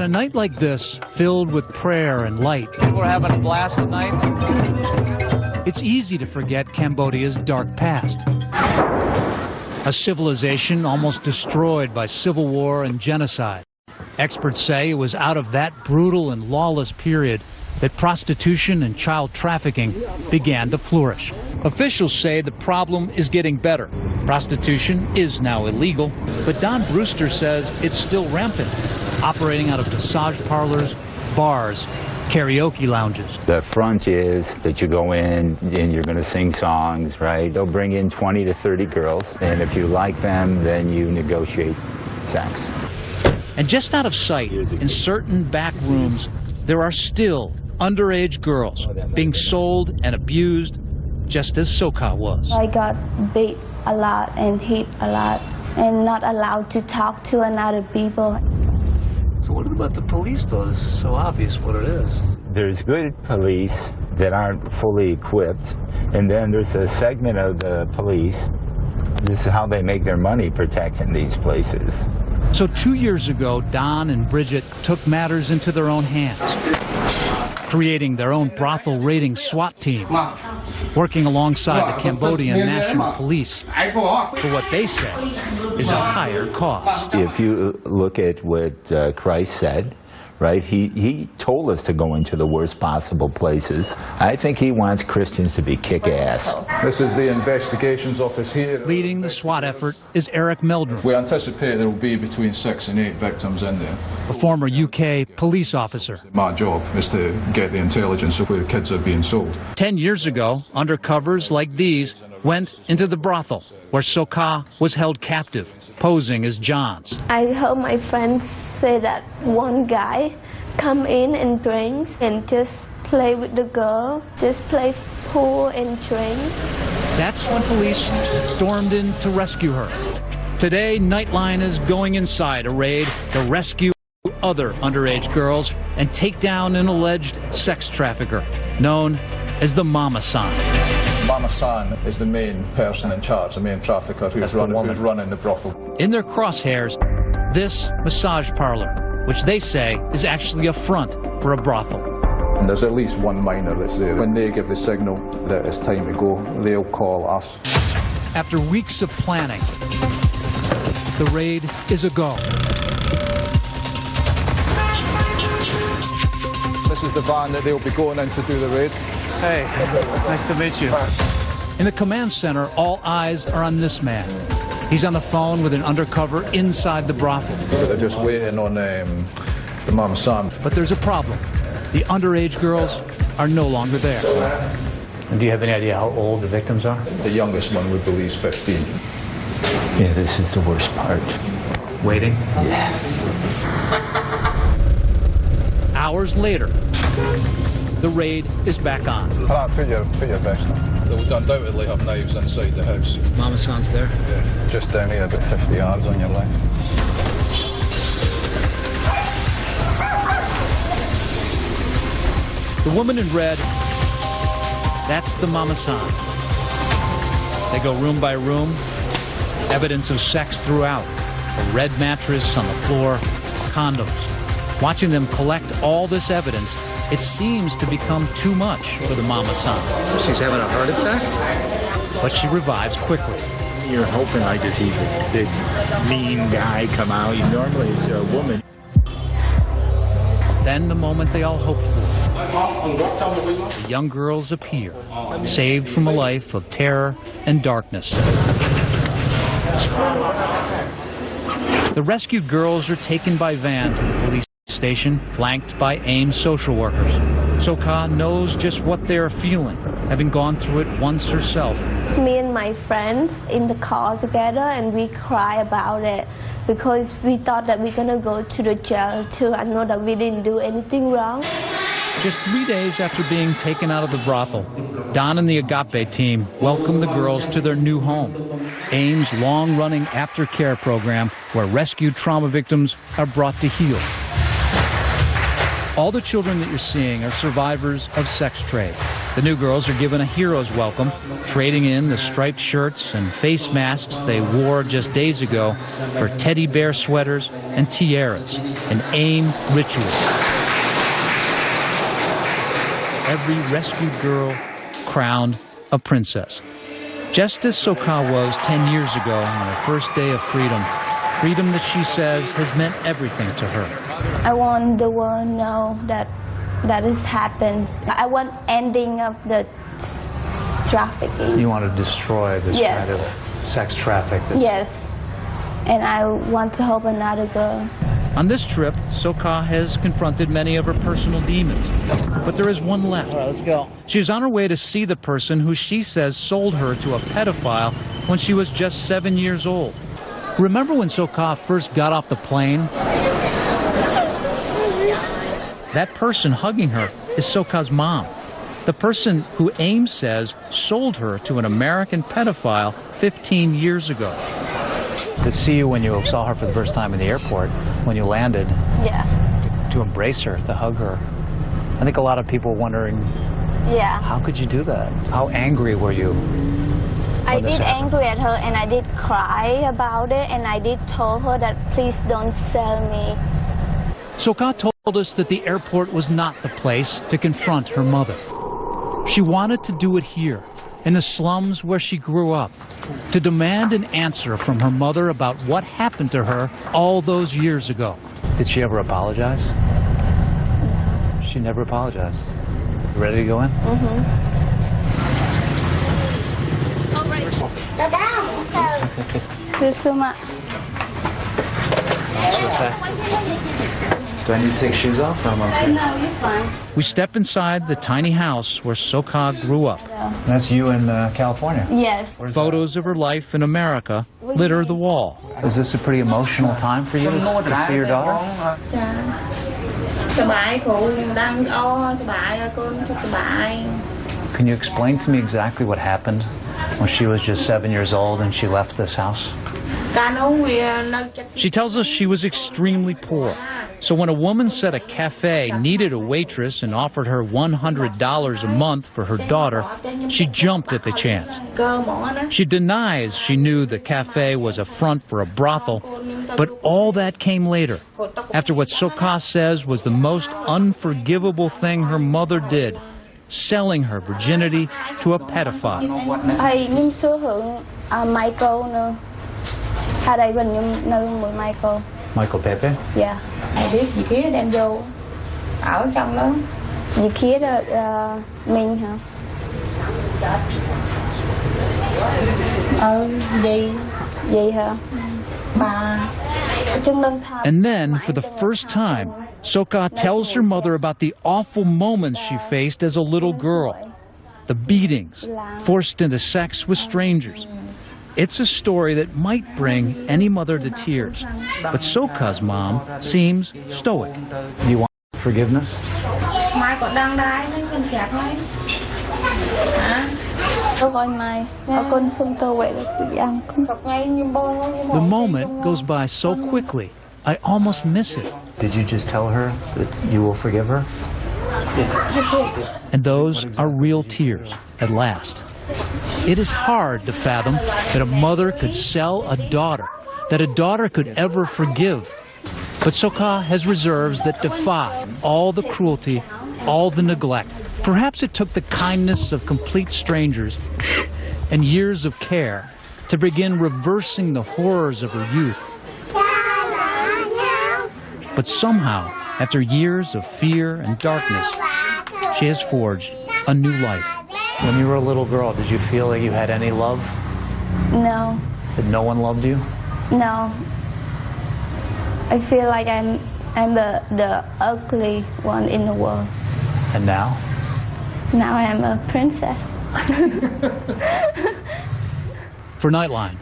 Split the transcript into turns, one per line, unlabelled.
On a night like this, filled with prayer and light,
People are having a blast tonight.
it's easy to forget Cambodia's dark past. A civilization almost destroyed by civil war and genocide. Experts say it was out of that brutal and lawless period that prostitution and child trafficking began to flourish. Officials say the problem is getting better. Prostitution is now illegal, but Don Brewster says it's still rampant, operating out of massage parlors, bars, karaoke lounges.
The front is that you go in and you're going to sing songs, right? They'll bring in 20 to 30 girls, and if you like them, then you negotiate sex.
And just out of sight, in certain back rooms, there are still underage girls being sold and abused, just as Sokha was.
I got beat a lot and hit a lot and not allowed to talk to another people.
So what about the police, though? This is so obvious what it is.
There's good police that aren't fully equipped, and then there's a segment of the police, this is how they make their money protecting these places.
So 2 years ago, Don and Bridget took matters into their own hands, creating their own brothel raiding SWAT team, working alongside the Cambodian National Police for what they say is a higher cause.
If you look at what Christ said, right, he told us to go into the worst possible places. I think he wants Christians to be kick-ass.
This is the investigations office here.
Leading the SWAT effort is Eric Meldrum,
We anticipate there will be between 6 and 8 victims in there.
a former UK police officer.
My job is to get the intelligence of where the kids are being sold.
10 years ago, undercovers like these went into the brothel where Sokha was held captive, posing as Johns.
I heard my friends say that one guy come in and drinks and just play with the girl, just play pool and drinks.
That's when police stormed in to rescue her. Today, Nightline is going inside a raid to rescue other underage girls and take down an alleged sex trafficker known as the Mama San.
Mama San is the main person in charge, the main trafficker who's running the brothel.
In their crosshairs, this massage parlor, which they say is actually a front for a brothel.
And there's at least one minor that's there. When they give the signal that it's time to go, they'll call us.
After weeks of planning, the raid is a go.
This is the van that they'll be going in to do the raid.
Hey, nice to meet you.
In the command center, all eyes are on this man. He's on the phone with an undercover inside the brothel.
They're just waiting on the Mama San.
But there's a problem. The underage girls are no longer there.
And do you have any idea how old the victims are?
The youngest one we believe is 15.
Yeah, this is the worst part.
Waiting.
Yeah.
Hours later, the raid is back on.
Put your vest on. They would undoubtedly have knives inside the house.
Mama San's there.
Yeah, just down here, about 50 yards on your left.
The woman in red, that's the Mama San. They go room by room, evidence of sex throughout. A red mattress on the floor, condoms. Watching them collect all this evidence, it seems to become too much for the Mama San.
She's having a heart attack?
But she revives quickly.
You're hoping I just see this big, mean guy come out. Normally it's a woman.
Then the moment they all hoped for. The young girls appear, saved from a life of terror and darkness. The rescued girls are taken by van to the police station, flanked by AIM social workers. Sokha knows just what they are feeling, having gone through it once herself.
Me and my friends in the car together, and we cry about it because we thought that we're gonna go to the jail too. I know that we didn't do anything wrong.
Just 3 days after being taken out of the brothel, Don and the Agape team welcomed the girls to their new home, AIM's long-running aftercare program where rescued trauma victims are brought to heal. All the children that you're seeing are survivors of sex trade. The new girls are given a hero's welcome, trading in the striped shirts and face masks they wore just days ago for teddy bear sweaters and tiaras, an AIM ritual. Every rescued girl crowned a princess, just as Sokha was 10 years ago on her first day of freedom, freedom that she says has meant everything to her.
I want the world to know that has happened. I want ending of the trafficking.
You want to destroy this
Yes.
kind of sex traffic?
Yes, and I want to help another girl.
On this trip, Sokha has confronted many of her personal demons, but there is one left.
All right, let's go.
She's on her way to see the person who she says sold her to a pedophile when she was just 7 years old. Remember when Sokha first got off the plane? That person hugging her is Sokha's mom, the person who AIM says sold her to an American pedophile 15 years ago.
To see you when you saw her for the first time in the airport, when you landed,
Yeah,
to embrace her, to hug her. I think a lot of people wondering,
yeah.
how could you do that? How angry were you?
I
when this
did
happened?
angry at her, and I did cry about it, and I did told her that please don't sell me.
Sokha told us that the airport was not the place to confront her mother. She wanted to do it here, in the slums where she grew up, to demand an answer from her mother about what happened to her all those years ago.
Did she ever apologize? She never apologized. You ready to go in?
Good so much.
Do I need to take shoes off? I'm okay.
No, you're fine.
We step inside the tiny house where Sokha grew up.
That's you in California.
Yes.
Photos of her life in America litter the wall.
Is this a pretty emotional time for you to see your daughter?
สบายครูดังอ้อสบายcon chúc สบาย
Can you explain to me exactly what happened when she was just 7 years old and she left this house?
ការនោះវានៅចិត្ត
She tells us she was extremely poor. So when a woman said a cafe needed a waitress and offered her $100 a month for her daughter, she jumped at the chance.
កើហ្មងណា
She denies she knew the cafe was a front for a brothel, but all that came later, after what Sokha says was the most unforgivable thing her mother did, selling her virginity to a pedophile.
ហើយខ្ញុំសួររឿងMichael នៅហើយđâyវិញខ្ញុំនៅមួយ Michael
Michael Pepe?
Yeah
ឯនេះជីkia đem vô ở trong đó
gì kia là mình hả gì hả
bà
chân lưng thao.
And then, for the first time, Sokha tells her mother about the awful moments she faced as a little girl. The beatings, forced into sex with strangers. It's a story that might bring any mother to tears, but Sokha's mom seems stoic.
Do you want forgiveness?
mai có đăng đái nó con chặt thôi hả
Tôi gọi mày ở con sông tôi vậy là cứ ăn không.
chọc ngay như bông
The moment goes by so quickly, I almost miss it.
Did you just tell her that you will forgive her?
And those are real tears at last. It is hard to fathom that a mother could sell a daughter, that a daughter could ever forgive. But Sokha has reserves that defy all the cruelty, all the neglect. Perhaps it took the kindness of complete strangers and years of care to begin reversing the horrors of her youth. But somehow, after years of fear and darkness, she has forged a new life.
When you were a little girl, did you feel like you had any love?
No,
That no one loved you?
no. I feel like I'm the ugly one in the world.
And now?
Now I am a princess.
For Nightline,